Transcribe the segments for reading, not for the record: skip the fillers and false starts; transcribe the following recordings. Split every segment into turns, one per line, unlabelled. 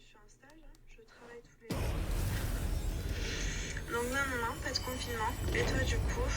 suis en stage, hein. Je travaille tous les jours. Donc non, pas de confinement. Et toi du coup?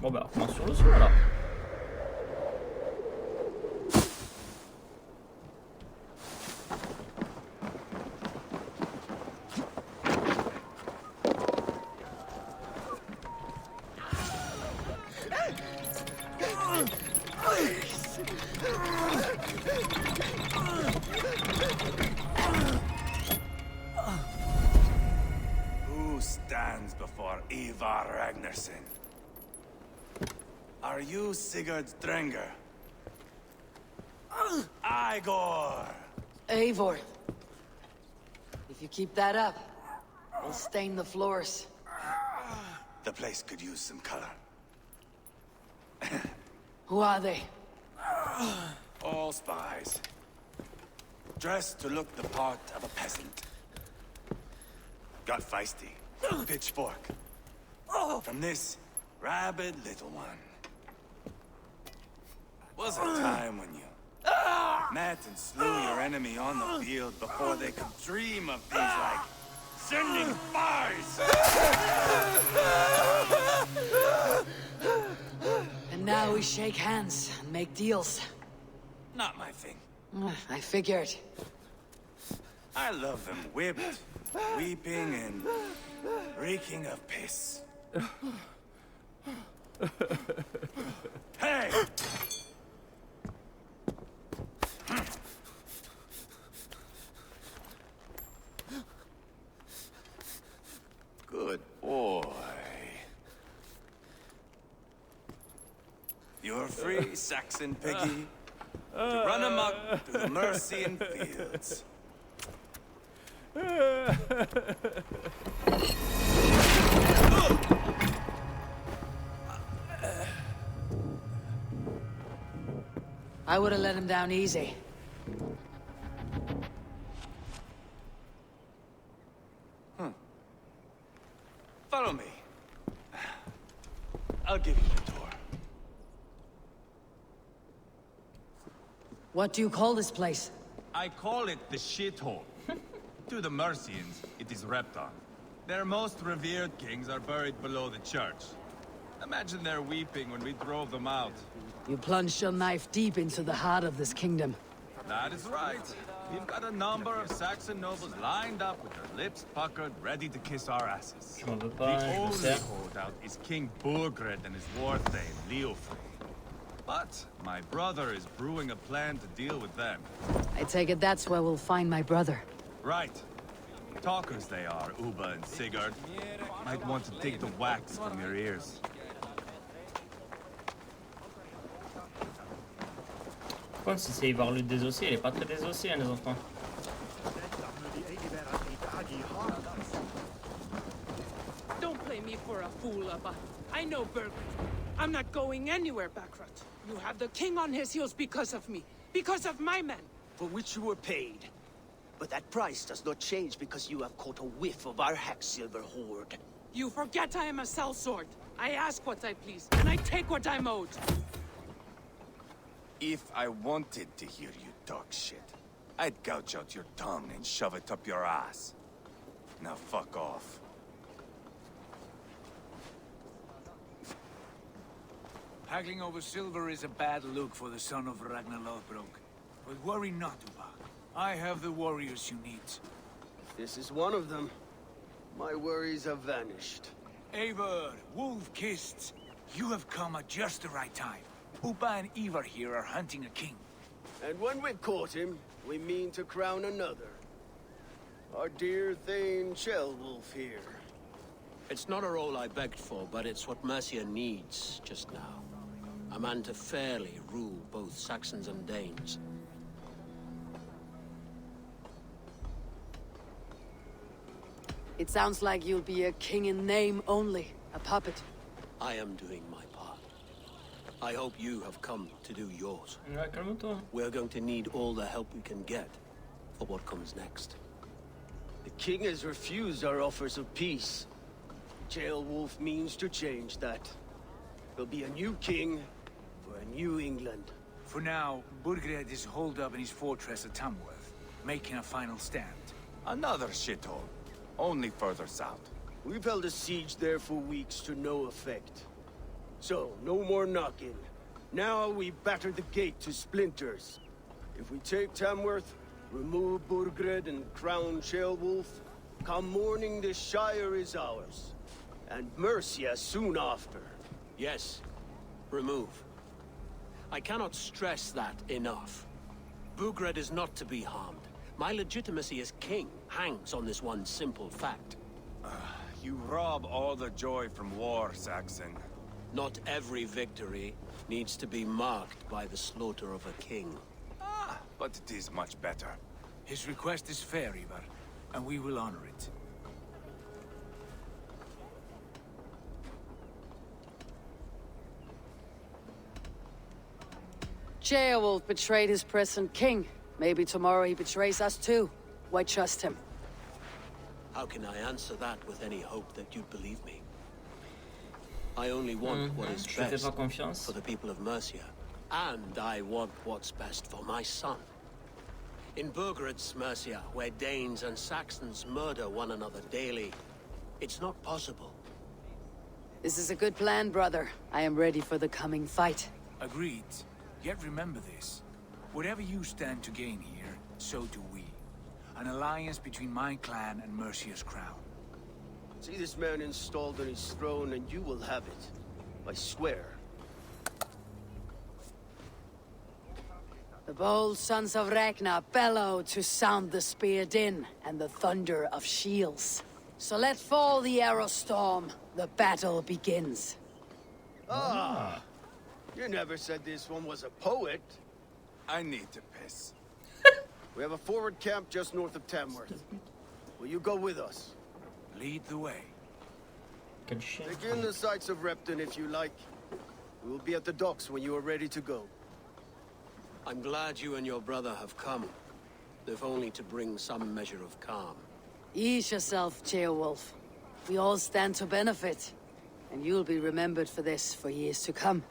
Bon bah on commence sur le son alors.
Who stands before Ivar Ragnarsson? Are you Sigurd's Drenger? Igor!
Eivor. If you keep that up, we'll stain the floors.
The place could use some color.
Who are they?
All spies. Dressed to look the part of a peasant. Got feisty. Pitchfork. From this rabid little one. Was a time when you met and slew your enemy on the field before they could dream of things like sending spies.
And now we shake hands and make deals.
Not my thing.
I figured.
I love them whipped, weeping, and reeking of piss. Hey! Good boy. You're free, Saxon piggy, to run amok through the Mercian fields.
I would have let him down easy.
Follow me. I'll give you the tour.
What do you call this place?
I call it the shithole. To the Mercians, it is Repton. Their most revered kings are buried below the church. Imagine their weeping when we drove them out.
You plunged your knife deep into the heart of this kingdom.
That is right. We've got a number of Saxon nobles lined up with their lips puckered, ready to kiss our asses.
Je m'en veux
The
pas, je
only
sais.
holdout is King Burgred and his war thane, Leofrey. But my brother is brewing a plan to deal with them.
I take it that's where we'll find my brother.
Right. Talkers they are, Uba and Sigurd. Might want to take the wax from your ears.
Par contre, si c'est Ivar le désossé, elle est pas très désossée, hein, les enfants.
Don't play me for a fool, Abba. I know Berg. I'm not going anywhere, Backrot. You have the king on his heels because of me. Because of my men.
For which you were paid. But that price does not change because you have caught a whiff of our Hacksilver hoard.
You forget I am a sellsword. I ask what I please, and I take what I'm owed.
If I wanted to hear you talk shit, I'd gouge out your tongue and shove it up your ass. Now fuck off.
Haggling over silver is a bad look for the son of Ragnar Lothbrok. But worry not, Uba. I have the warriors you need.
This is one of them. My worries have vanished.
Eivor, wolf-kissed, you have come at just the right time. Upa and Ivar here are hunting a king.
And when we've caught him, we mean to crown another. Our dear Thane Shellwolf here.
It's not a role I begged for, but it's what Mercia needs just now. A man to fairly rule both Saxons and Danes.
It sounds like you'll be a king in name only, a puppet.
I am doing my part. I hope you have come to do yours.
Ouais, calme-toi.
We're going to need all the help we can get for what comes next.
The king has refused our offers of peace. Jailwolf means to change that. There'll be a new king for a new England.
For now, Burgred is holed up in his fortress at Tamworth, making a final stand.
Another shithole. Only further south.
We've held a siege there for weeks to no effect. So, no more knocking. Now we batter the gate to splinters. If we take Tamworth, remove Burgred and crown Sheolwulf, come morning the Shire is ours. And Mercia soon after.
Yes, remove. I cannot stress that enough. Burgred is not to be harmed. My legitimacy as king hangs on this one simple fact.
You rob all the joy from war, Saxon.
Not every victory needs to be marked by the slaughter of a king.
But it is much better.
His request is fair, Ivar, and we will honor it.
Beowulf betrayed his present king. Maybe tomorrow he betrays us too. Why trust him?
How can I answer that with any hope that you'd believe me? I only want what is
Je te fais
best
pas confiance.
for the people of Mercia. And I want what's best for my son. In Burgred's Mercia, where Danes and Saxons murder one another daily, it's not possible.
This is a good plan, brother. I am ready for the coming fight.
Agreed. Yet remember this. Whatever you stand to gain here, so do we. An alliance between my clan and Mercia's crown.
See this man installed on his throne and you will have it. I swear.
The bold sons of Ragnar bellow to sound the spear din and the thunder of shields. So let fall the arrow storm. The battle begins.
Ah! You never said this one was a poet.
I need to piss.
We have a forward camp just north of Tamworth. Will you go with us?
Lead the way.
Quel chien.
Take in the sights of Repton if you like. We will be at the docks when you are ready to go.
I'm glad you and your brother have come, if only to bring some measure of calm.
Ease yourself, Beowulf. We all stand to benefit. And you'll be remembered for this for years to come.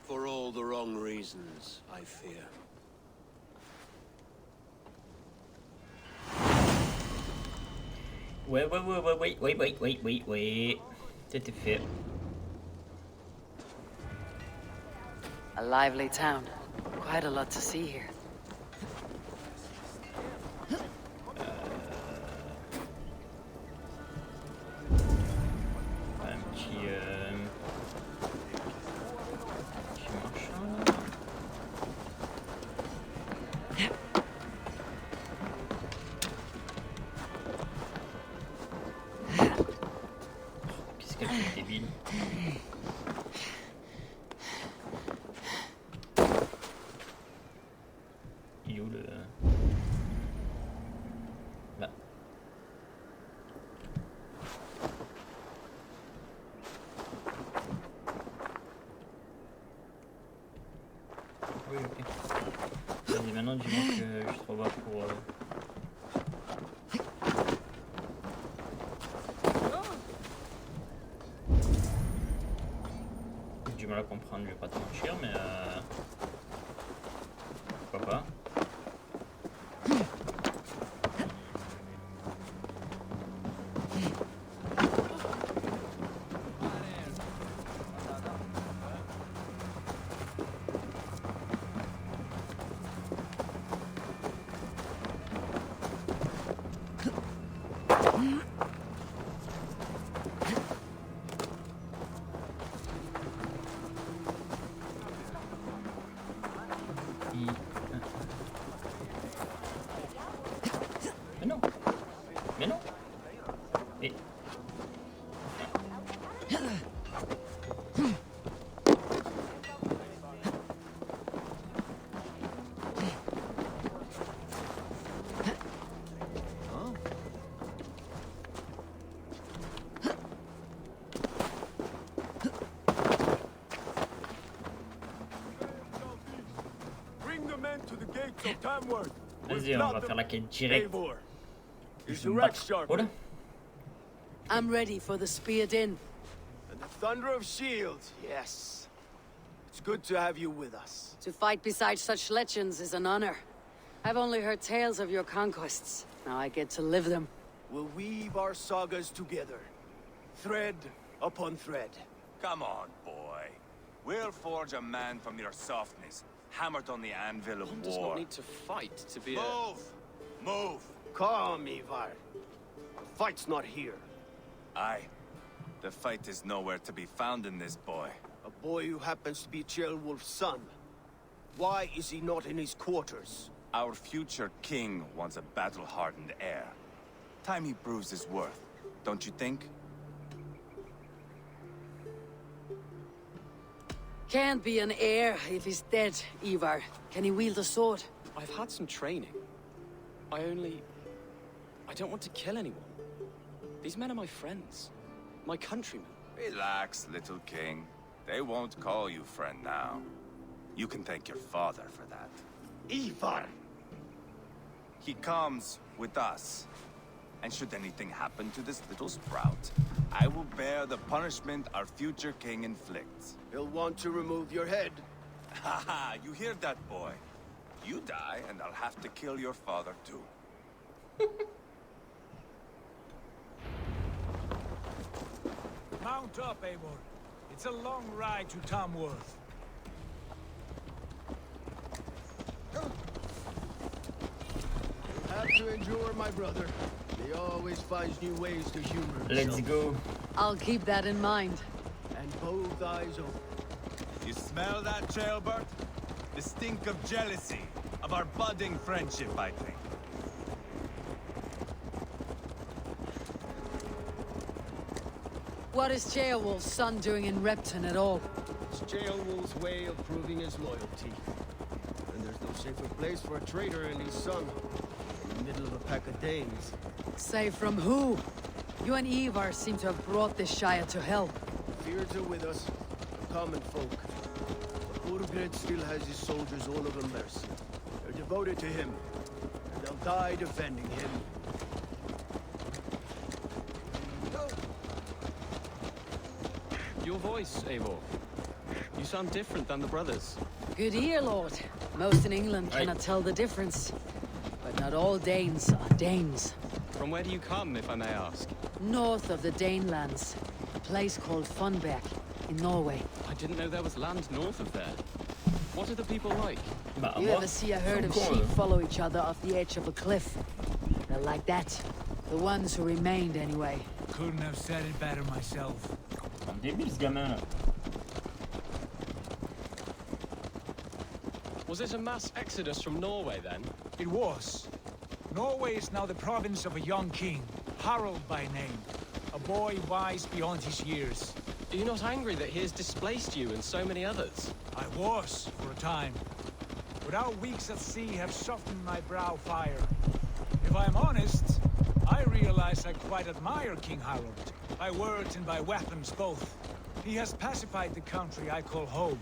For all the wrong reasons, I fear.
Wait. C'était fait.
A lively town. Quite a lot to see here.
Un petit marchand là. Qu'est-ce qu'elle fait, débile? Il est où le... Là. Oui, ok. Vas-y, maintenant dis-moi que je suis trop bas pour... J'ai du mal à comprendre, je vais pas te mentir, mais pourquoi pas.
to the gates of Tamworth.
Vas-y, on va faire la quête directe.
Eivor,
Il
is
faut
the
me
rack
battre.
sharp?
Oh là.
I'm ready for the spear din.
And the thunder of shields, yes. It's good to have you with us.
To fight beside such legends is an honor. I've only heard tales of your conquests. Now I get to live them.
We'll weave our sagas together, thread upon thread.
Come on, boy. We'll forge a man from your softness, hammered on the anvil of
One
war.
does not need to fight to be
Move! Move!
Calm, Ivar. The fight's not here.
Aye. The fight is nowhere to be found in this boy.
A boy who happens to be Ceolwulf's son. Why is he not in his quarters?
Our future king wants a battle-hardened heir. Time he proves his worth, don't you think?
Can't be an heir if he's dead, Ivar. Can he wield a sword?
I've had some training. I don't want to kill anyone. These men are my friends. My countrymen.
Relax, little king. They won't call you friend now. You can thank your father for that.
Ivar!
He comes with us. And should anything happen to this little sprout, I will bear the punishment our future king inflicts.
He'll want to remove your head.
Haha, you hear that, boy? You die, and I'll have to kill your father, too.
Mount up, Eivor. It's a long ride to Tamworth.
You'll have to endure, my brother. He always finds new ways to humor
Let's
himself.
go.
I'll keep that in mind.
And both eyes open.
You smell that, Jailbert? The stink of jealousy, of our budding friendship, I think.
What is Ceolwulf's son doing in Repton at all?
It's Ceolwulf's way of proving his loyalty. And there's no safer place for a traitor and his son. In the middle of a pack of Danes.
Say from who? You and Ivar seem to have brought this Shire to hell.
Fears are with us, the common folk. But Burgred still has his soldiers all over mercy. They're devoted to him, and they'll die defending him.
Your voice, Eivor. You sound different than the brothers.
Good ear, Lord. Most in England cannot tell the difference. But not all Danes are Danes.
From where do you come, if I may ask?
North of the Danelands. A place called Funberg, in Norway.
I didn't know there was land north of there. What are the people like?
Bah,
You
moi,
ever see a herd of
encore,
sheep follow each other off the edge of a cliff? They're like that. The ones who remained, anyway.
Couldn't have said it better myself.
un débile ce gamin là.
Was it a mass exodus from Norway, then?
It was. Norway is now the province of a young king, Harald by name. A boy wise beyond his years.
Are you not angry that he has displaced you and so many others?
I was, for a time. But our weeks at sea have softened my brow fire. If I'm honest, I realize I quite admire King Harald. By words and by weapons both. He has pacified the country I call home.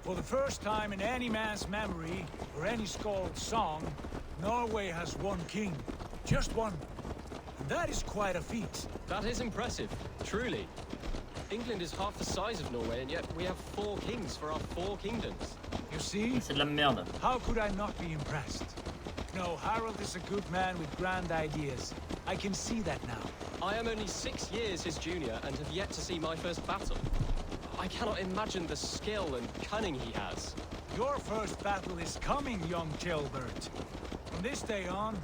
For the first time in any man's memory, or any skald's song, Norway has one king. Just one. And that is quite a feat.
That is impressive, truly. England is half the size of Norway, and yet we have 4 kings for our 4 kingdoms.
You see?
C'est de la merde.
How could I not be impressed? No, Harald is a good man with grand ideas. I can see that now.
I am only 6 years his junior and have yet to see my first battle. I cannot imagine the skill and cunning he has.
Your first battle is coming, young Jailbert. From this day on,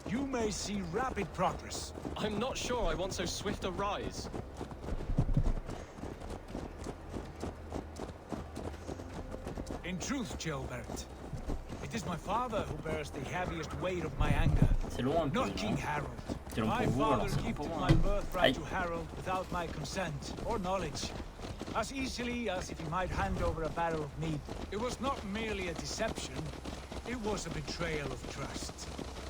you may see rapid progress.
I'm not sure I want so swift a rise.
In truth, Jailbert, it is my father who bears the heaviest weight of my anger.
C'est loin un peu.
Not King Harald.
C'est long
My
pour vous, alors
father
c'est long
gifted
pour moi.
my birthright
Aïe.
to Harald without my consent or knowledge. As easily as if he might hand over a barrel of meat. It was not merely a deception, it was a betrayal of trust.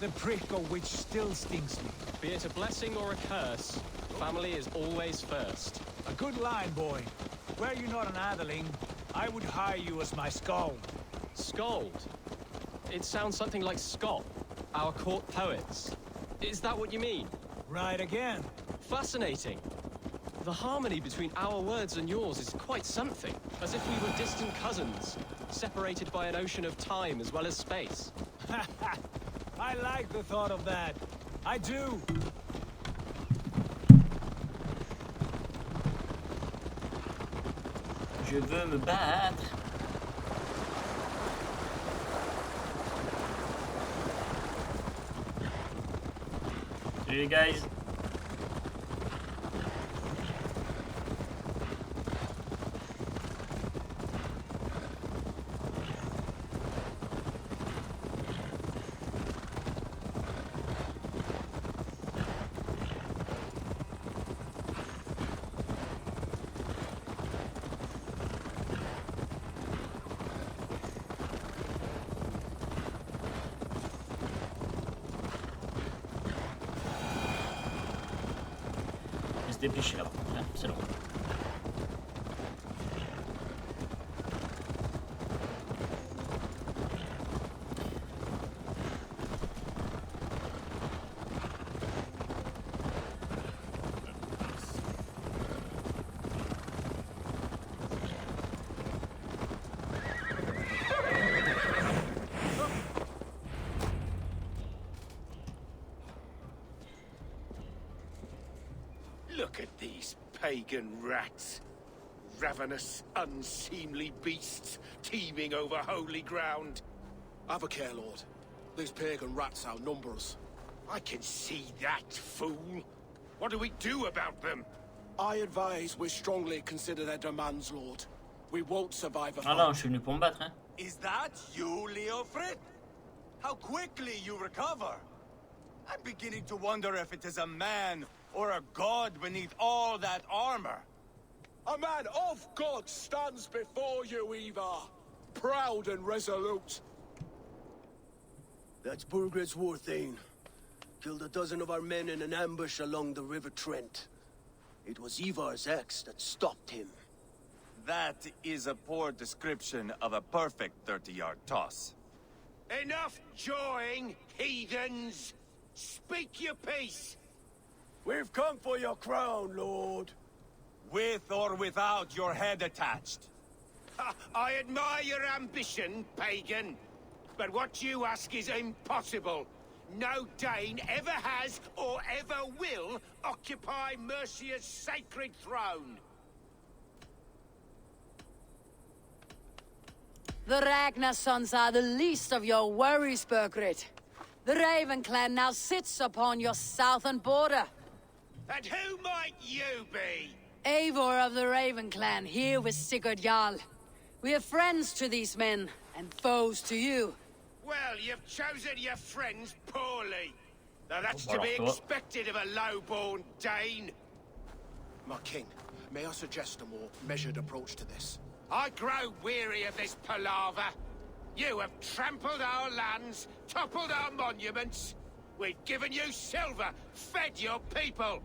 The prick of which still stings me.
Be it a blessing or a curse, family is always first.
A good line, boy. Were you not an atheling, I would hire you as my skald.
Skald? It sounds something like Scott, our court poets. Is that what you mean?
Right again.
Fascinating. The harmony between our words and yours is quite something. As if we were distant cousins, separated by an ocean of time as well as space.
I like the thought of that. I do.
Je veux me battre. Salut les guys. Se dépêcher là, hein, c'est long.
Look at these pagan rats. Ravenous, unseemly beasts teeming over holy ground.
Have a care, Lord. These pagan rats outnumber us.
I can see that, fool. What do we do about them?
I advise we strongly consider their demands, Lord. We won't survive a
Ah non, je suis venu pour me battre, hein.
Is that you, Leofrid? How quickly you recover. I'm beginning to wonder if it is a man or a god beneath all that armor.
A man of God stands before you, Eva. Proud and resolute.
That's Burgred's Warthane. Killed a dozen of our men in an ambush along the River Trent. It was Ivar's axe that stopped him.
That is a poor description of a perfect 30-yard toss.
Enough jawing, heathens! Speak your piece! We've come for your crown, Lord.
With or without your head attached.
I admire your ambition, pagan. But what you ask is impossible. No Dane ever has or ever will occupy Mercia's sacred throne.
The Ragnar sons are the least of your worries, Burgred. The Raven clan now sits upon your southern border.
And who might you be?
Eivor of the Raven clan, here with Sigurd Jarl. We are friends to these men, and foes to you.
Well, you've chosen your friends poorly. Now that's to be expected of a low-born Dane.
My king, may I suggest a more measured approach to this?
I grow weary of this palaver. You have trampled our lands, toppled our monuments. We've given you silver, fed your people.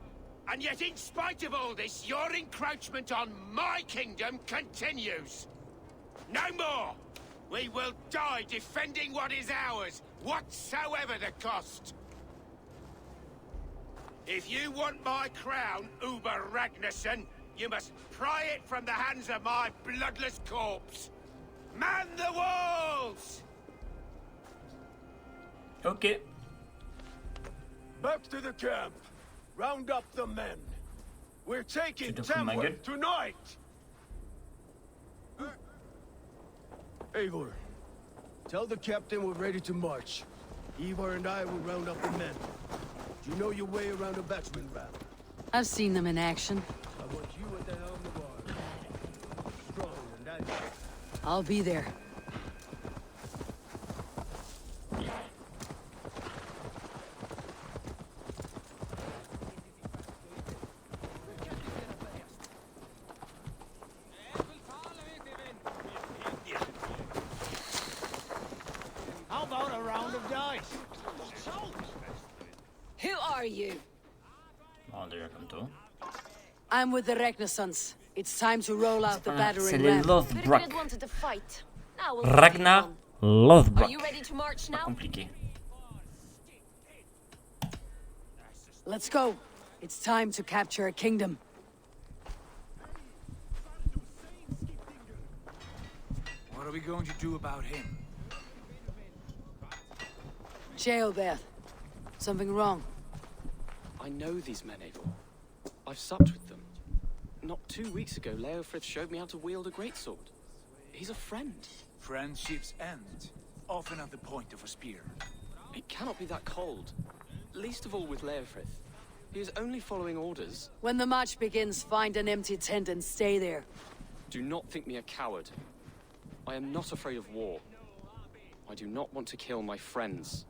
And yet in spite of all this, your encroachment on my kingdom continues. No more! We will die defending what is ours, whatsoever the cost. If you want my crown, Uber Ragnarsson, you must pry it from the hands of my bloodless corpse. Man the walls!
Ok.
Back to the camp. Round up the men. We're taking Tamworth tonight! Eivor, tell the captain we're ready to march. Eivor and I will round up the men. Do you know your way around a batsman ramp?
I've seen them in action.
I want you at the helm of ours. Strong and agile.
I'll be there.
How about a round of dice?
Who are you?
Bon, déjà comme toi.
I'm with the Ragnarsons. It's time to roll out the
C'est
battering
les
ram.
Lothbrok.
wanted to fight. Now we'll
Ragnar Lothbrok.
Are you ready to march
Pas
now?
compliqué.
Let's go. It's time to capture a kingdom.
What are we going to do about him?
Jailbeth. Something wrong.
I know these men, Eivor. I've supped with them. Not 2 weeks ago, Leofrith showed me how to wield a greatsword. He's a friend.
Friendships end, often at the point of a spear.
It cannot be that cold. Least of all with Leofrith. He is only following orders.
When the march begins, find an empty tent and stay there.
Do not think me a coward. I am not afraid of war. I do not want to kill my friends.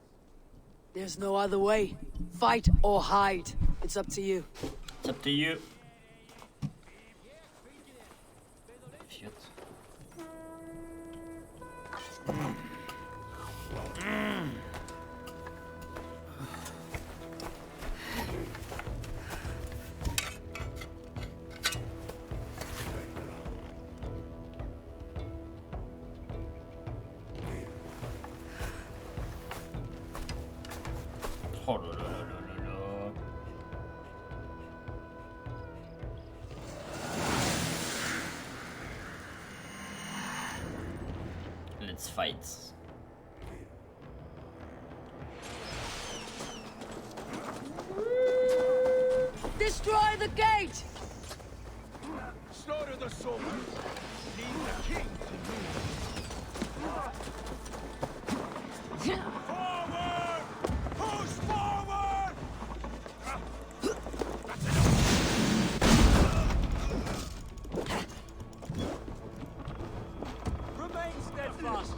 There's no other way. Fight or hide. It's up to you.
It's up to you. Shit. Oh là là là là là. Let's fight.
Destroy the gate!
Slaughter the soldiers. Leave the king to me. Forward! Push forward! Remain steadfast.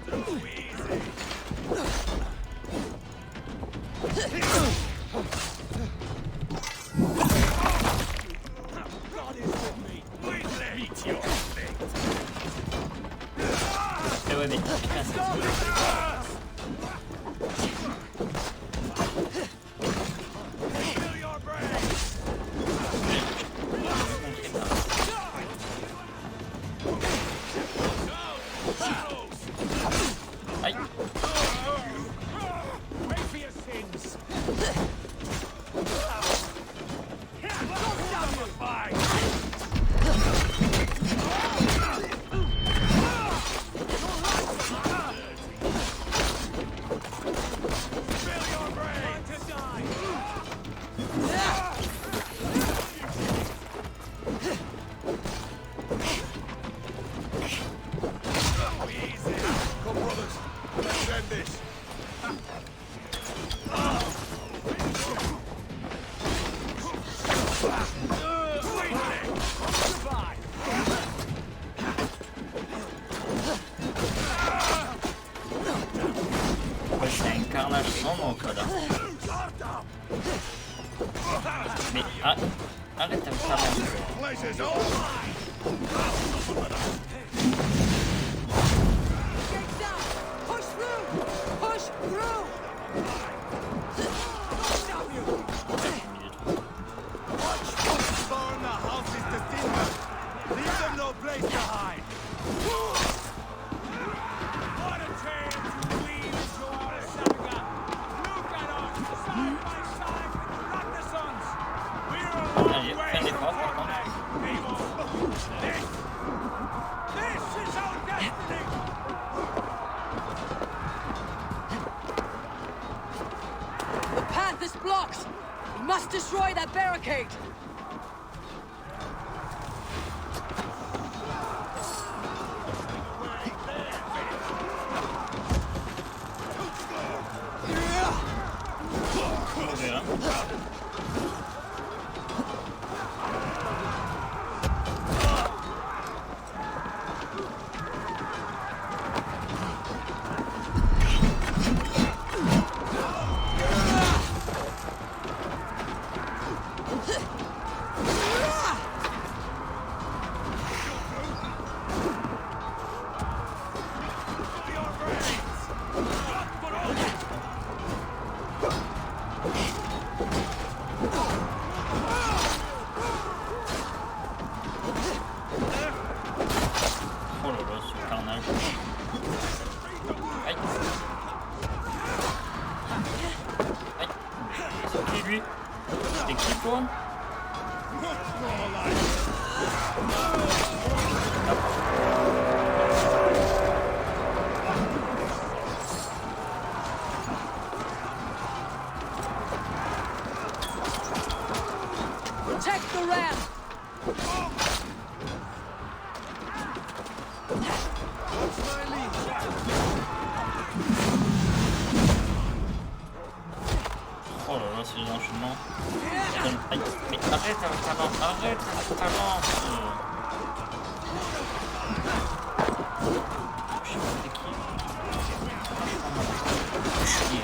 Too easy. God is with me. Eat your fate.
Eh ouais, mais putain, c'est
Feel your brains.
Aïe.
Pay for your sins. Come, brothers. Let's end this.
C'est un carnage sans nom, quoi, là. Mais arrête de me faire mal.
Pleasure's all mine.
Gates down! Push through! Push through! Stop you!
Burn the houses to timber. Leave them no place to hide. What a chance to weave into our saga. Look at us, side by side with the Ragnarsons. We're a long way from Fortnite, people. This is our destiny.
The path is blocked! We must destroy that barricade!
jaune.
Protect the ram!
Oh là là, c'est les enchaînements. Aïe, mais arrête avec ta lance, arrête avec ta lance. Je sais pas c'est qui. Chier.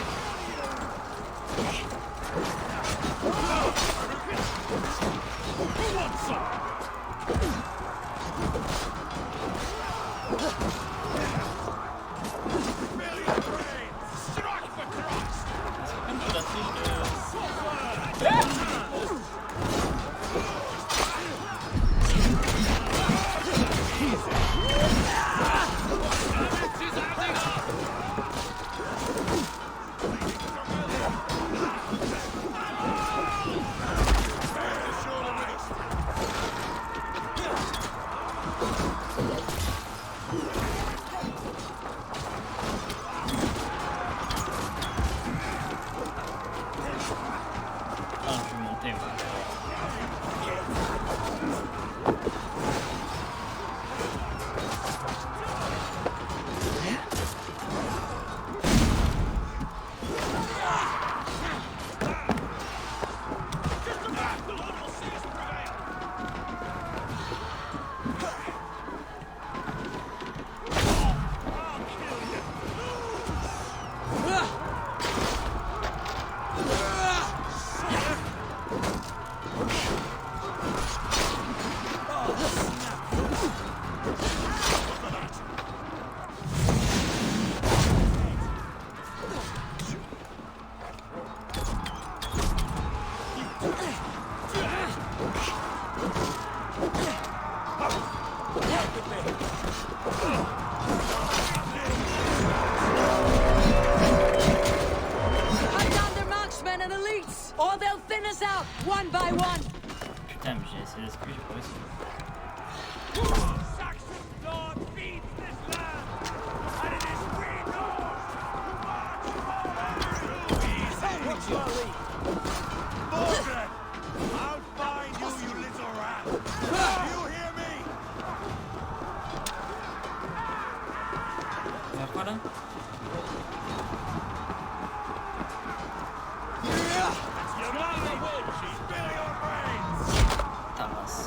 Putain, mais j'ai essayé d'esquiver, j'ai pas réussi. Vers quoi là? Taras.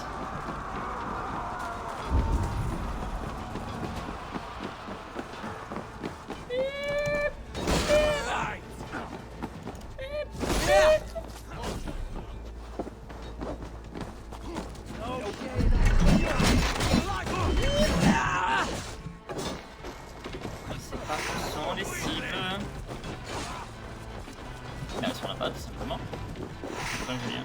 C'est pas où sont les cibles. Elles sont là-bas tout simplement. C'est pas Julien.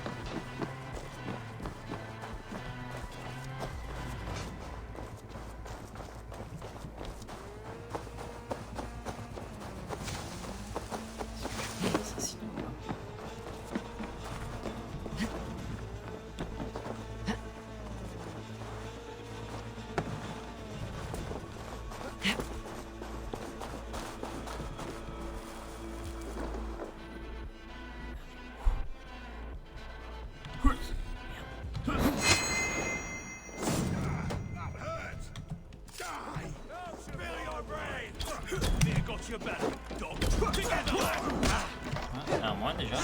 À moi déjà.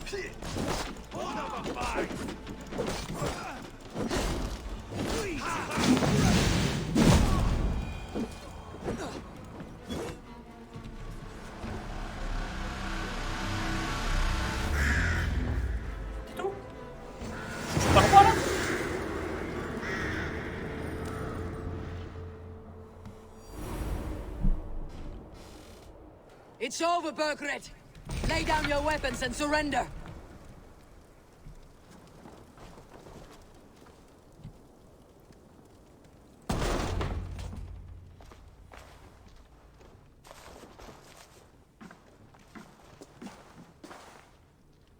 C'est tout. C'est par quoi là?
It's over, Burgred. Lay down your weapons and surrender.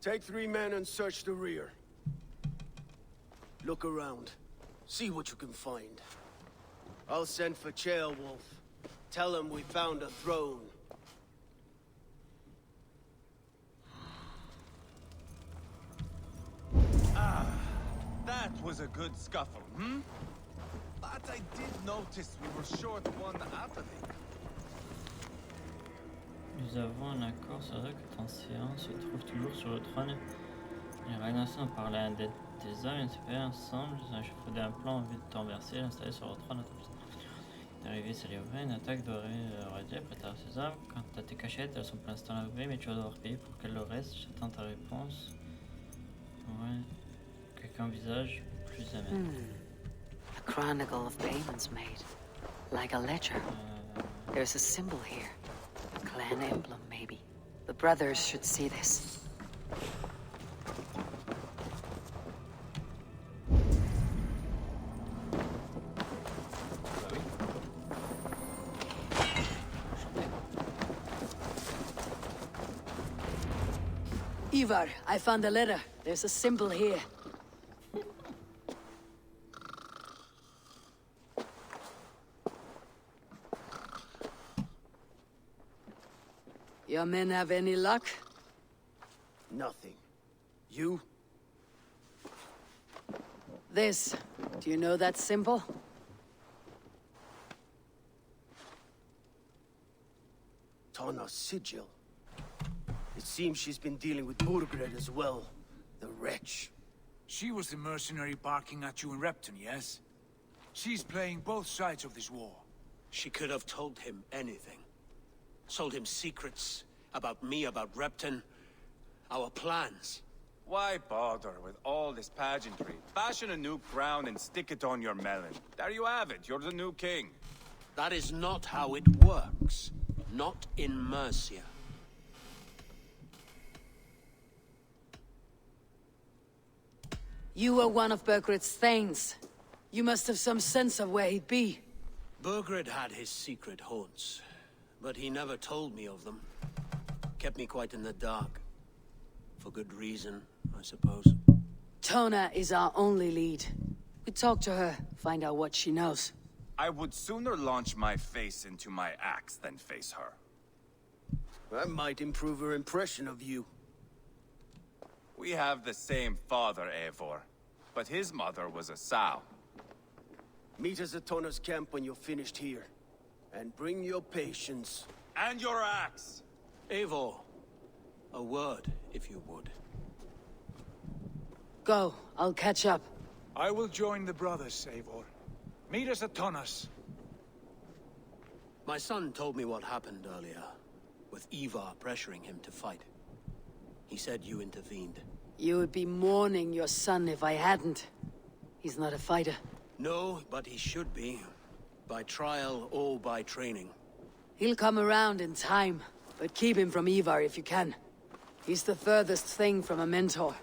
Take 3 men and search the rear. Look around. See what you can find. I'll send for Chaelwolf. Tell him we found a throne.
That was a good scuffle, hmm? But I did notice we were short one athlete.
Nous avons un accord sur ça que ton séant se trouve toujours sur le trône. Les Ragnarsons ont parlé à un des hommes et s'est ensemble. Ils ont échafaudé un plan en vue de t'enverser et l'installer sur le trône. D'arriver, ça livrer. Une attaque aurait dû préparer ses hommes. Quant à tes cachettes, elles sont pour l'instant lavées, mais tu vas devoir payer pour qu'elles le restent. J'attends ta réponse. Ouais. Quelqu'un visage plus amène.
A chronicle of payments made. Like a ledger. There's a symbol here. A clan emblem, maybe. The brothers should see this. Ivar, I found a letter. There's a symbol here. Your men have any luck?
Nothing. You?
This. Do you know that symbol?
Tana's sigil. It seems she's been dealing with Burgred as well. The wretch.
She was the mercenary barking at you in Repton, yes? She's playing both sides of this war.
She could have told him anything. Told him secrets about me, about Repton, our plans.
Why bother with all this pageantry? Fashion a new crown and stick it on your melon. There you have it, you're the new king.
That is not how it works. Not in Mercia.
You were one of Burgred's thanes. You must have some sense of where he'd be.
Burgred had his secret haunts, but he never told me of them. Kept me quite in the dark. For good reason, I suppose.
Tona is our only lead. We talk to her, find out what she knows.
I would sooner launch my face into my axe than face her.
That might improve her impression of you.
We have the same father, Eivor, but his mother was a sow.
Meet us at Tona's camp when you're finished here. And bring your patience.
And your axe!
Eivor, a word, if you would.
Go, I'll catch up.
I will join the brothers, Eivor. Meet us at Tonas.
My son told me what happened earlier, with Ivar pressuring him to fight. He said you intervened.
You would be mourning your son if I hadn't. He's not a fighter.
No, but he should be. By trial or by training.
He'll come around in time, but keep him from Ivar if you can. He's the furthest thing from a mentor.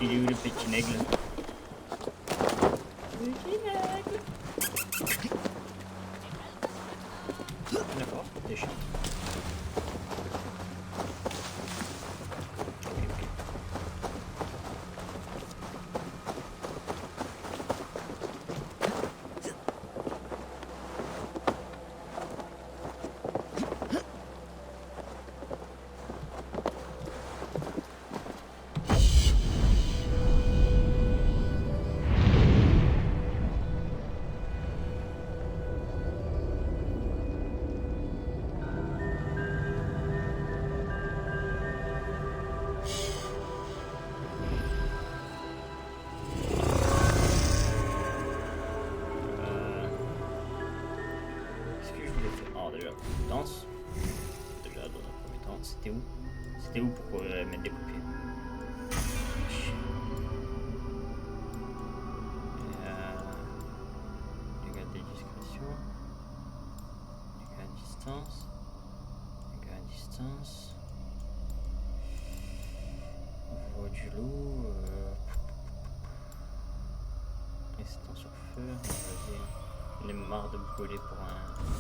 Il est où le petit aigle? D'accord, des chiens. Déjà dans un premier temps, c'était où? C'était où pour mettre des coups de pied? Dégâts de discrétion. Dégâts à distance. Dégâts à distance. Voix du loup. résistance au feu. Vas-y. Il est marre de brûler pour un rien.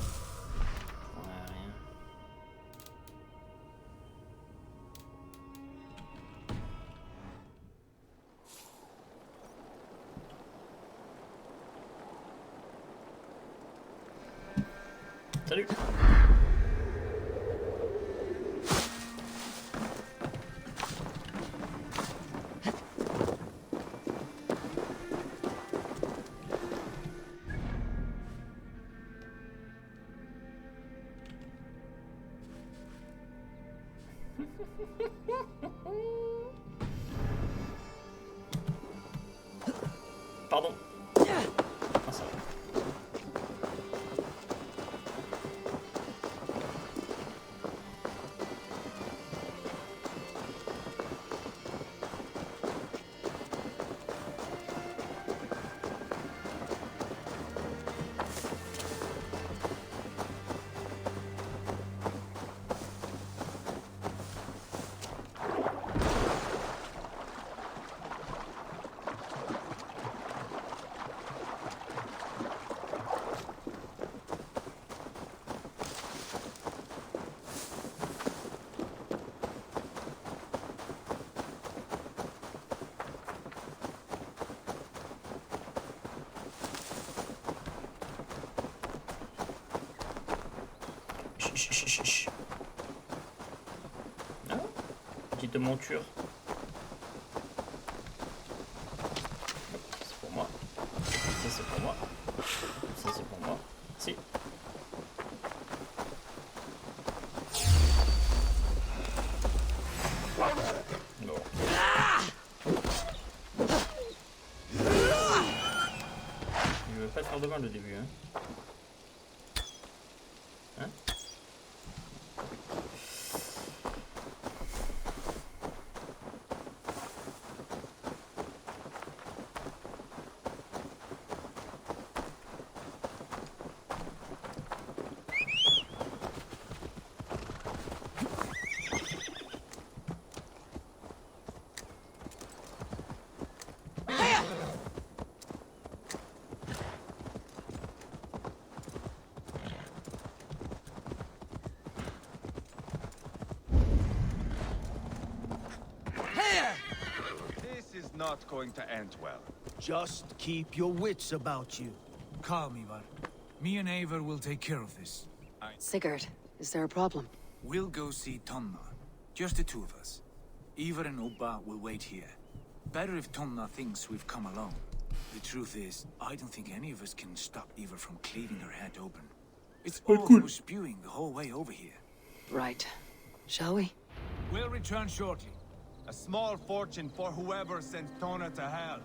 Salut. Pardon. Ah, ça va. Chut. Ah, petite monture. C'est pour moi. Ça c'est pour moi. Ça c'est pour moi. Si. Bon. Il veut pas te faire de mal au début, hein.
Not going to end well.
Just keep your wits about you.
Calm, Ivar. Me and Eivor will take care of this.
Sigurd, is there a problem?
We'll go see Tonna. Just the two of us. Ivar and Ubba will wait here. Better if Tonna thinks we've come alone. The truth is, I don't think any of us can stop Ivar from cleaving her head open. It's all through spewing the whole way over here.
Right. Shall we?
We'll return shortly.
A small fortune for whoever sent Tona to hell.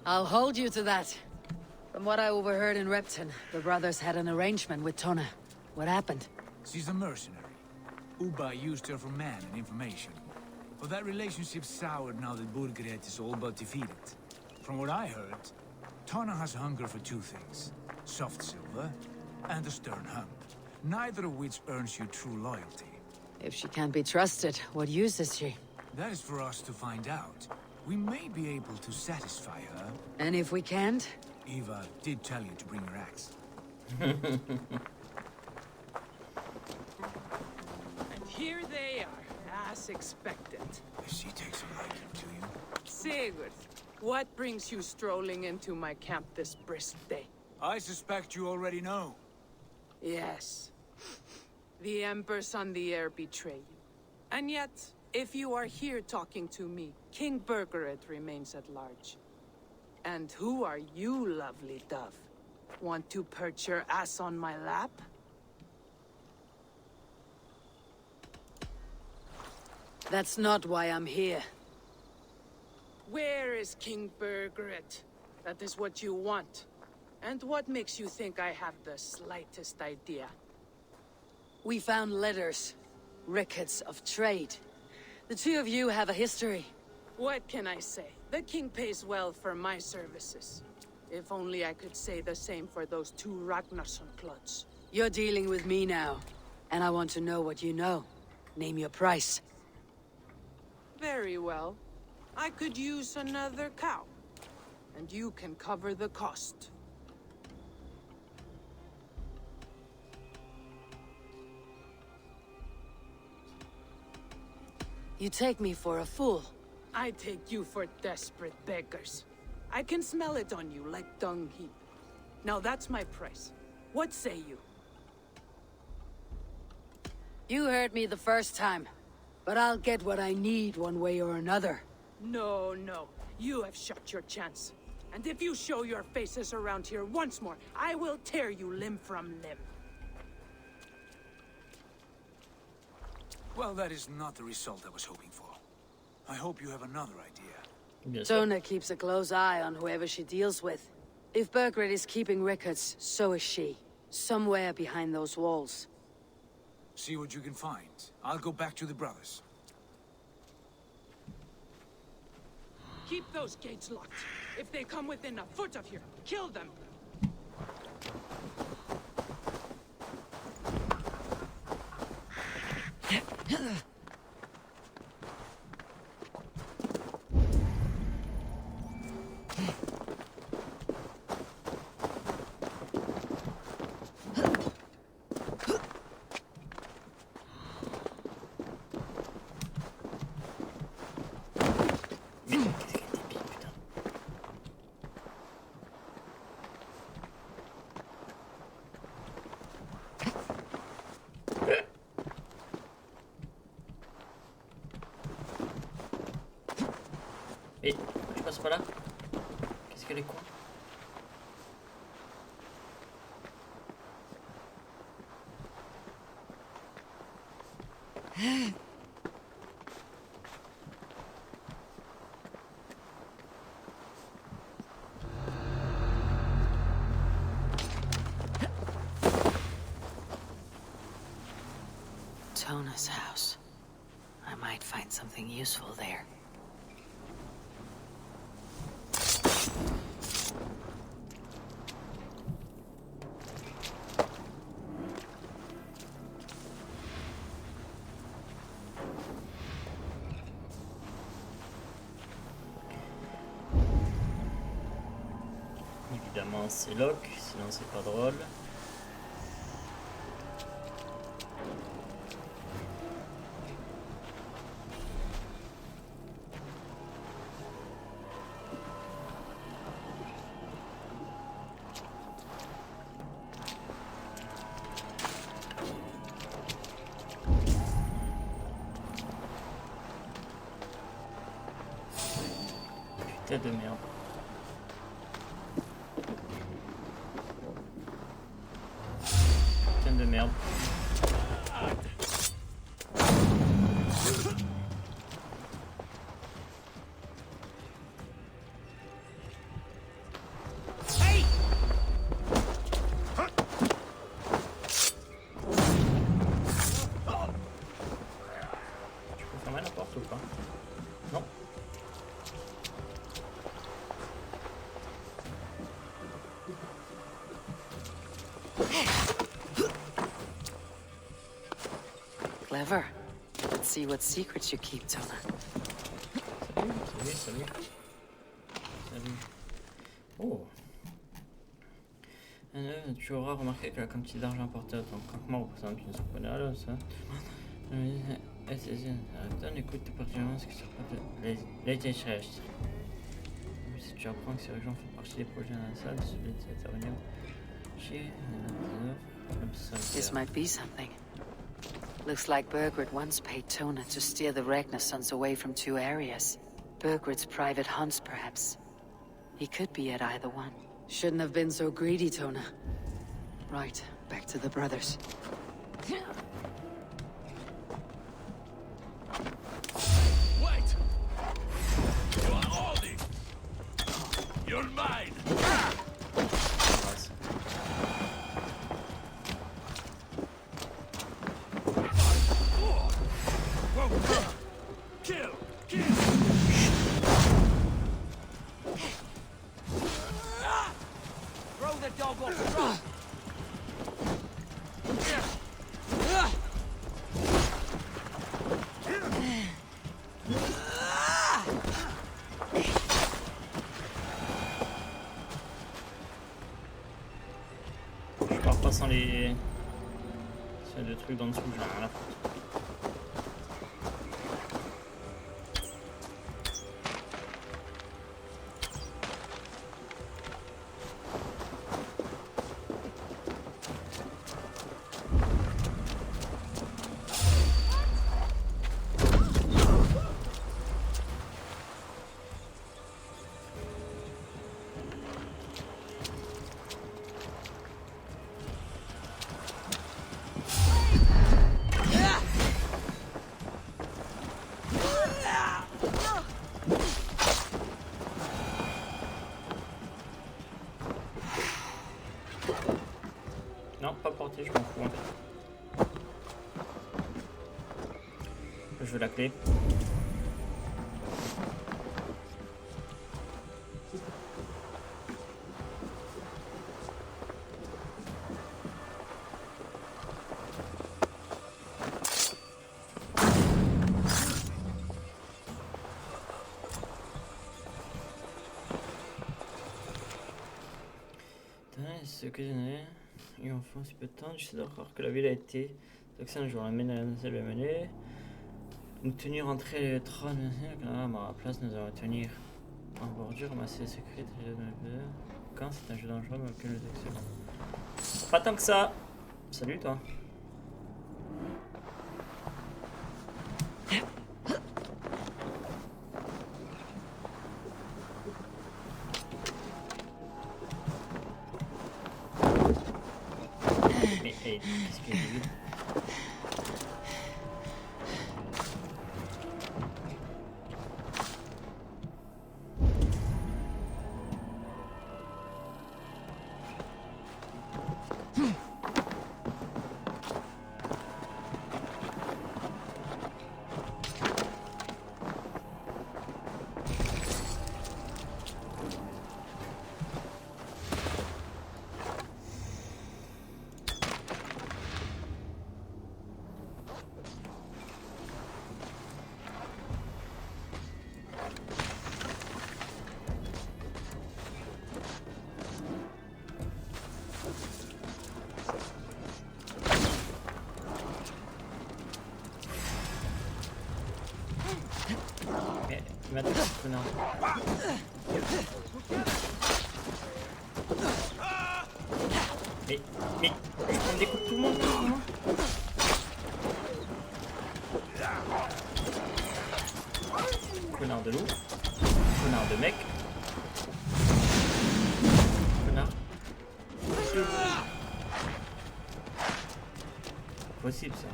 I'll hold you to that. From what I overheard in Repton, the brothers had an arrangement with Tonna. What happened?
She's a mercenary. Ubba used her for man and information. But that relationship soured now that Burgred is all but defeated. From what I heard, Tonna has hunger for two things. Soft silver and a stern hump. Neither of which earns you true loyalty.
If she can't be trusted, what use is she?
That is for us to find out. We may be able to satisfy her.
And if we can't?
Eva did tell you to bring her axe.
And here they are, as expected.
She takes a liking to you.
Sigurd, what brings you strolling into my camp this brisk day?
I suspect you already know.
Yes. The Embers on the air betray you. And yet, if you are here talking to me, King Burgred remains at large. And who are you, lovely dove? Want to perch your ass on my lap?
That's not why I'm here.
Where is King Burgred? That is what you want. And what makes you think I have the slightest idea?
We found letters. Records of trade. The two of you have a history.
What can I say? The king pays well for my services. If only I could say the same for those two Ragnarsson clods.
You're dealing with me now. And I want to know what you know. Name your price.
Very well. I could use another cow. and you can cover the cost.
You take me for a fool.
I take you for desperate beggars. I can smell it on you like dung heap. Now that's my price. What say you?
You heard me the first time, but I'll get what I need one way or another.
No, no. You have shot your chance. And if you show your faces around here once more, I will tear you limb from limb.
Well, that is not the result I was hoping for. I hope you have another idea.
Bien sûr.
Tona keeps a close eye on whoever she deals with. If Birgit is keeping records, so is she. Somewhere behind those walls.
See what you can find. I'll go back to the brothers.
Keep those gates locked. If they come within a foot of here, kill them.
Et je passe pas là. Qu'est-ce qu'elle est con.
Tona's house. I might find something useful there.
Évidemment c'est lock, sinon c'est pas drôle. Putain de merde. Putain de merde. Tu peux fermer la porte ou pas? Non.
Clever. Let's see what secrets you keep, Tona.
Salut. Salut. Oh. Tu auras remarqué que la quantité d'argent apporté à ton campement représente une surpreneur, ça. Écoute particulièrement ce qui se passe les déchets. Si tu apprends que ces régions font partie des projets d'ambassade, celui d'intervenir chez
This might be something. Looks like Birgit once paid Tona to steer the Ragnarsons away from two areas. Birgit's private hunts, perhaps. He could be at either one. Shouldn't have been so greedy, Tona. Right, back to the brothers.
Wait! You are holding! You're mine! Kill! Kill!
Throw the dog off the rock!
passant les deux trucs d'en dessous, j'en ai rien à foutre. Non, pas porté, je m'en fous en fait. Je veux la clé. Ce que j'en ai eu enfant si peu de temps, j'essaie de croire que la ville a été taxée un jour, la mène à la salle de mener. Nous tenir entrer le trône, à la place nous allons tenir en bordure, ramasser les secrets, quand c'est un jeu dangereux, mais aucun jeu excellent. Pas tant que ça. Salut toi. Mais qu'est-ce qu'il y a de lui? Maintenant, connard. Mais, je prends des coups de tout le monde, moi. Connard de loup. Connard de mec. Connard. Possible ça.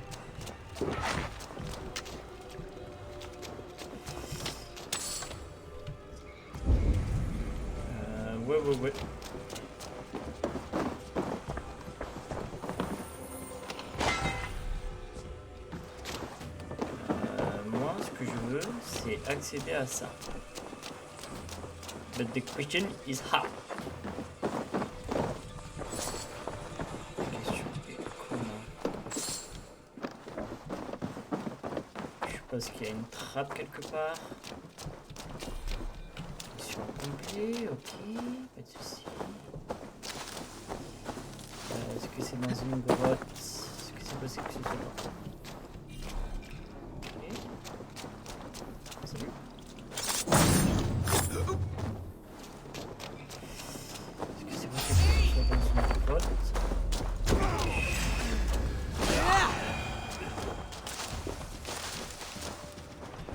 Ouais. Moi, ce que je veux, c'est accéder à ça. But the question is how. La question est comment. Je suppose qu'il y a une trappe quelque part. Complet, ok, pas de soucis. Est-ce que c'est dans une grotte? Est-ce que c'est possible que ce soit là? Ok. Salut. Est-ce que c'est possible que ce soit dans une grotte?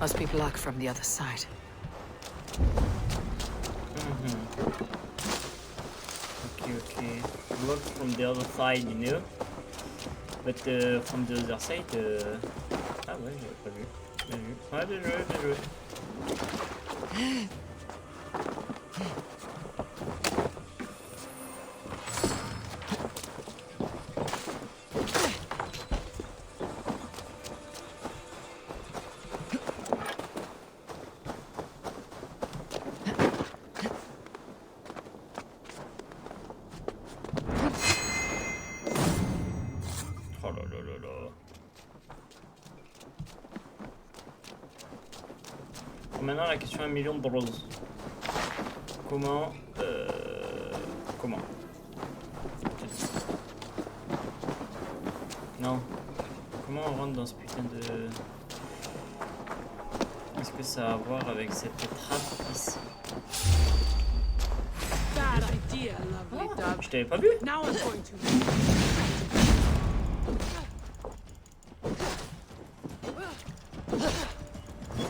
Must be blocked from the other side.
Okay. Blocked from the other side, you know. But from the other side, ah ouais, j'avais pas vu. Bien vu. Ouais, bien joué. Maintenant la question 1 million de roses. Comment Non. Comment on rentre dans ce putain de... Est-ce que ça a à voir avec cette trappe ici?
Bad idea, lovely dove.
Je t'avais pas vu?
Now I'm going to.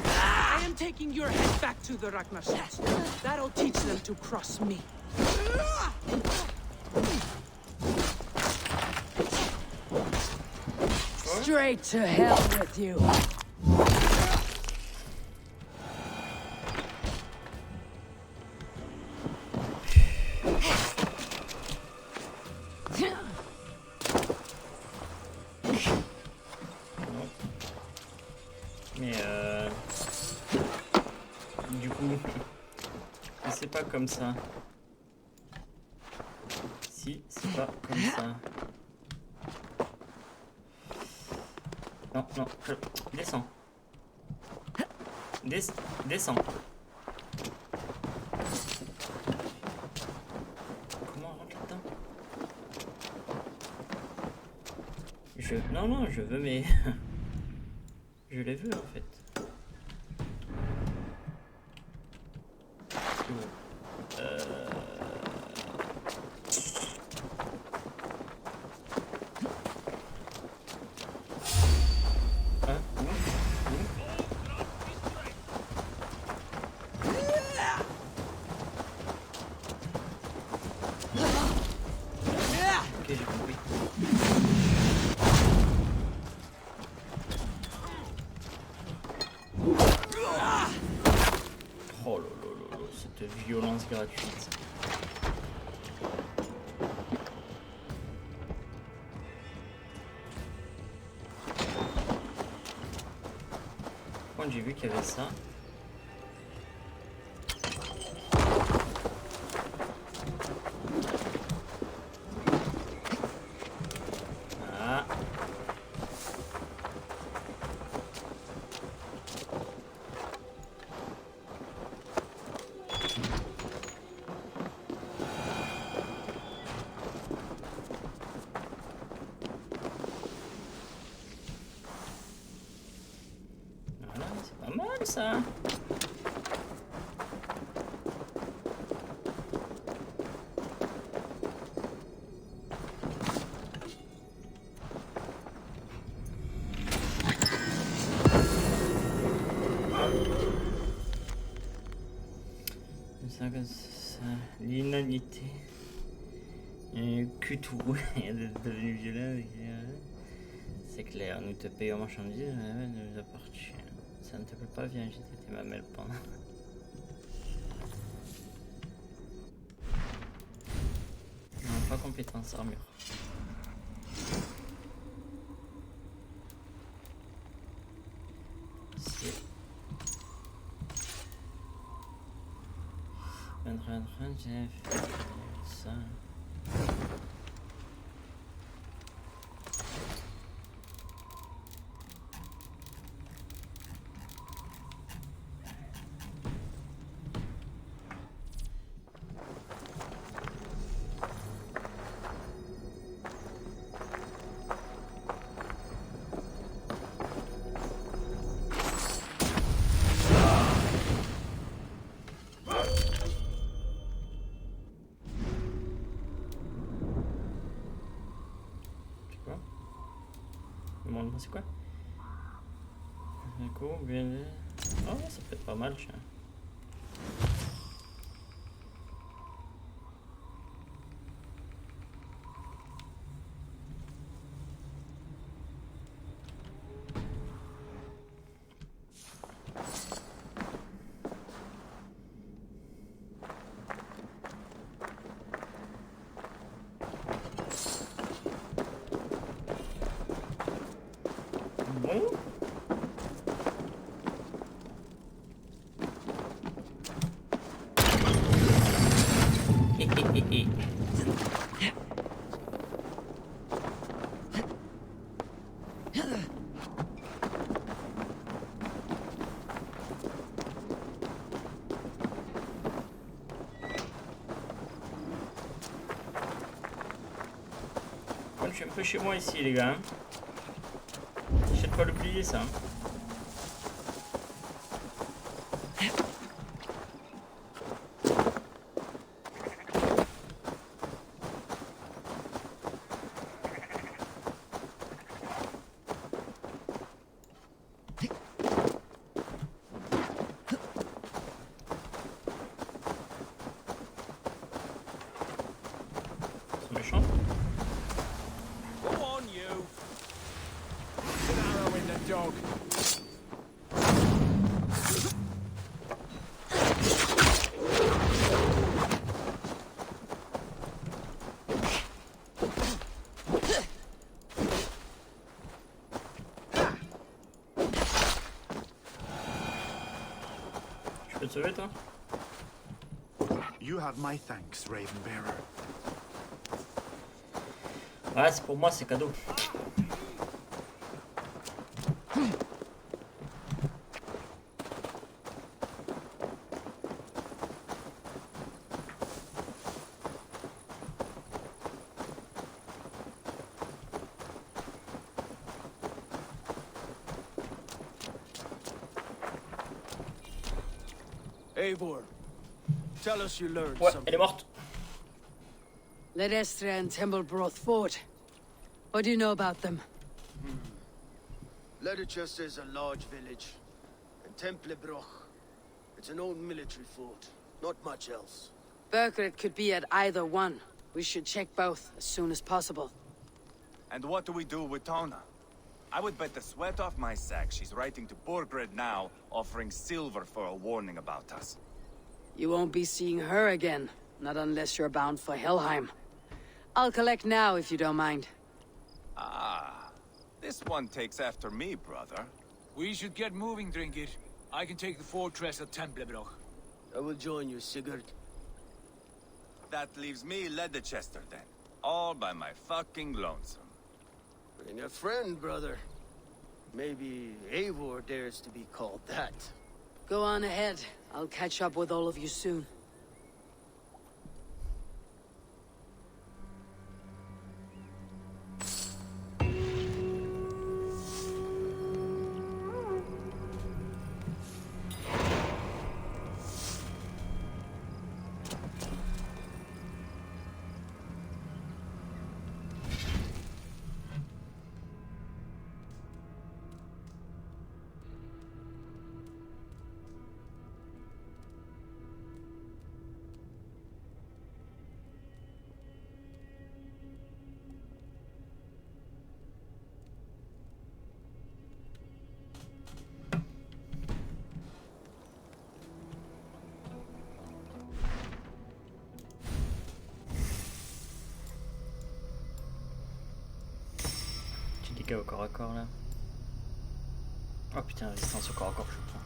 I am taking your head back to the Ragnarsons. That'll teach them to cross me.
Straight to hell with you.
Mais du coup, c'est pas comme ça. Si, c'est pas comme ça. Non, non, descends. Descends. Comment on rentre là-dedans? Non, non, je veux mes... Je les veux en fait. Ok, j'ai compris. Oh là là là là, cette violence gratuite. Quand j'ai vu qu'il y avait ça. Ah. Voilà, c'est pas mal ça. L'inanité. Cutou est devenu violent. C'est clair, nous te payons marchandises, mais nous appartient. Ça ne te plaît pas, viens, j'ai été ma mêle pendant. Non, pas compétence armure. C'est. J'ai fait ça. C'est quoi? Oh, ça peut être pas mal, tiens. Bon. Je suis un peu chez moi ici les gars. pas l'oublier ça. C'est méchant.
Go on, you. An arrow in the dog.
Je peux te sauver toi?
You have my thanks, Ravenbearer.
Ouais, c'est pour moi, c'est cadeau.
Eivor, tell us you learned
Ouais,
something.
elle est morte.
Ledestra and Temblebroth fought. What do you know about them?
Leicester is a large village, and Templebroch, it's an old military fort. Not much else.
Burkred could be at either one. We should check both as soon as possible.
And what do we do with Tona? I would bet the sweat off my sack she's writing to Borgred now, offering silver for a warning about us.
You won't be seeing her again, not unless you're bound for Helheim. I'll collect now if you don't mind.
Ah, this one takes after me, brother.
We should get moving, Drinkit. I can take the fortress of Templebroch.
I will join you, Sigurd.
That leaves me Leicester then. All by my fucking lonesome.
Bring a friend, brother. Maybe Eivor dares to be called that.
Go on ahead. I'll catch up with all of you soon.
Tu dis au corps à corps là. Oh putain, résistance au corps à corps, je prends.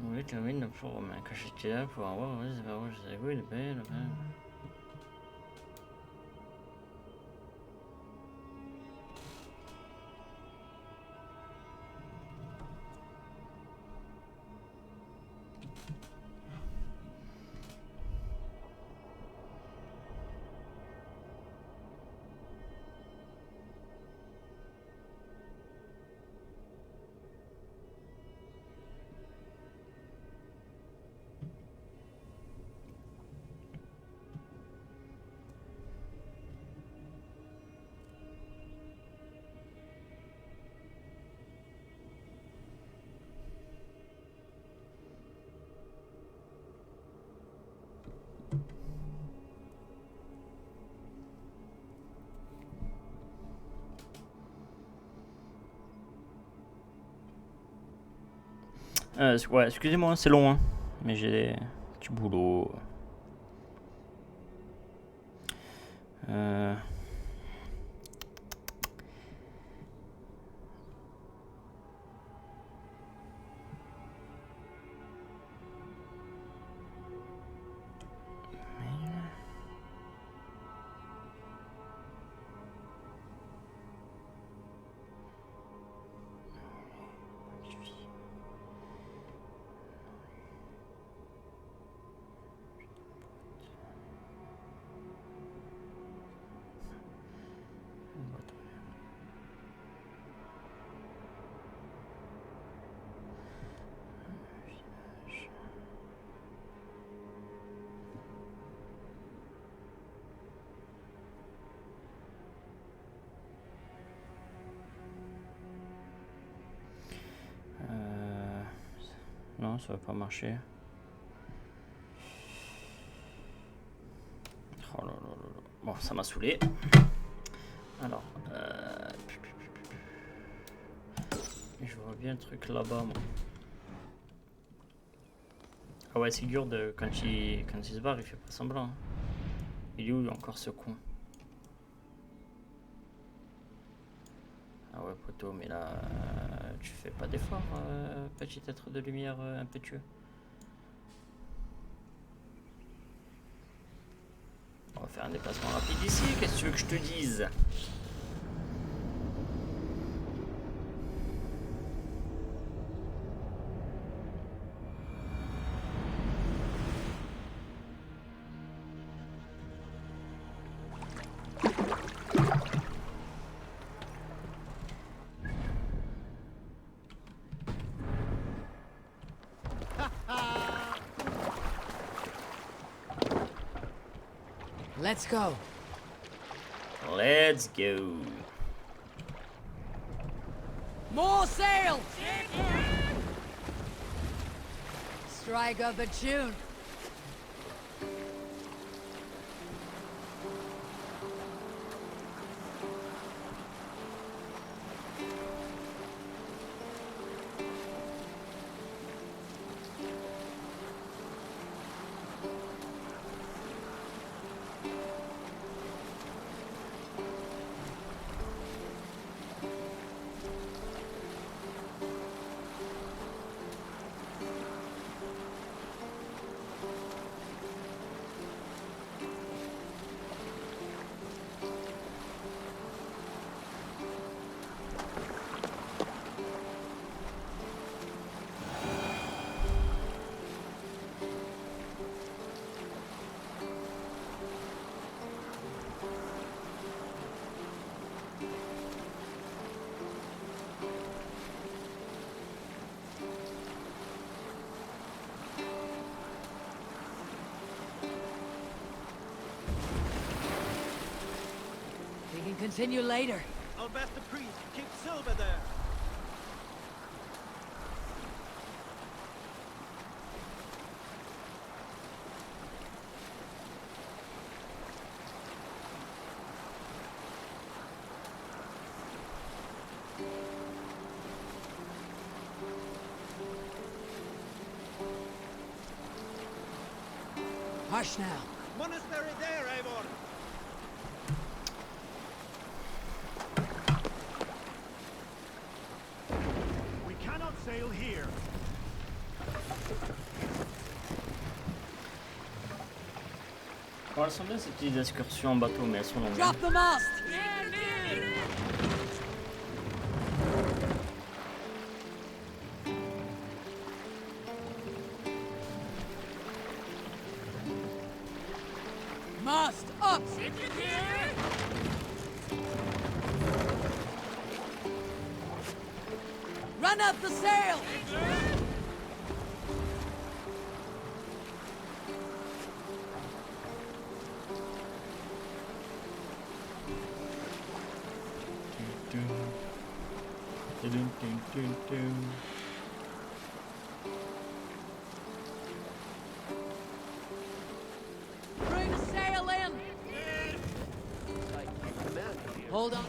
Oui, tu win pour me cacher là pour avoir, ouais, c'est pas vrai, je sais quoi, il est belle, ouais, excusez-moi, c'est long, hein, mais j'ai du boulot. Non, ça va pas marcher. Oh là là là là. Bon, ça m'a saoulé. Alors, je vois bien le truc là-bas, moi. Ah ouais, c'est dur de quand il se barre, il fait pas semblant. Il est où encore ce con? Ah ouais, poteau, mais là, tu fais pas d'effort, petit être de lumière impétueux. On va faire un déplacement rapide ici, qu'est-ce que tu veux que je te dise?
Let's go.
Let's go.
More sail! Strike up a tune. We can continue later.
I'll bet the priest keep silver there.
Hush now.
Monastery there, Eivor.
We cannot sail here.
Bon, elles sont bien ces petites excursions en bateau, mais elles sont longues.
Drop the mast! Mast up! Run up the sail! Bring sail in! Hold on.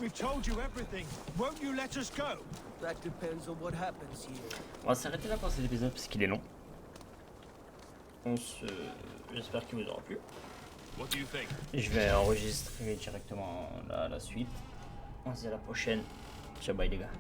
We've told you everything. Won't you let us go?
That depends on what happens here.
On va s'arrêter là pour cet épisode parce qu'il est long. J'espère qu'il vous aura plu.
What do you think?
Je vais enregistrer directement la suite. On se dit à la prochaine. Ciao, bye les gars.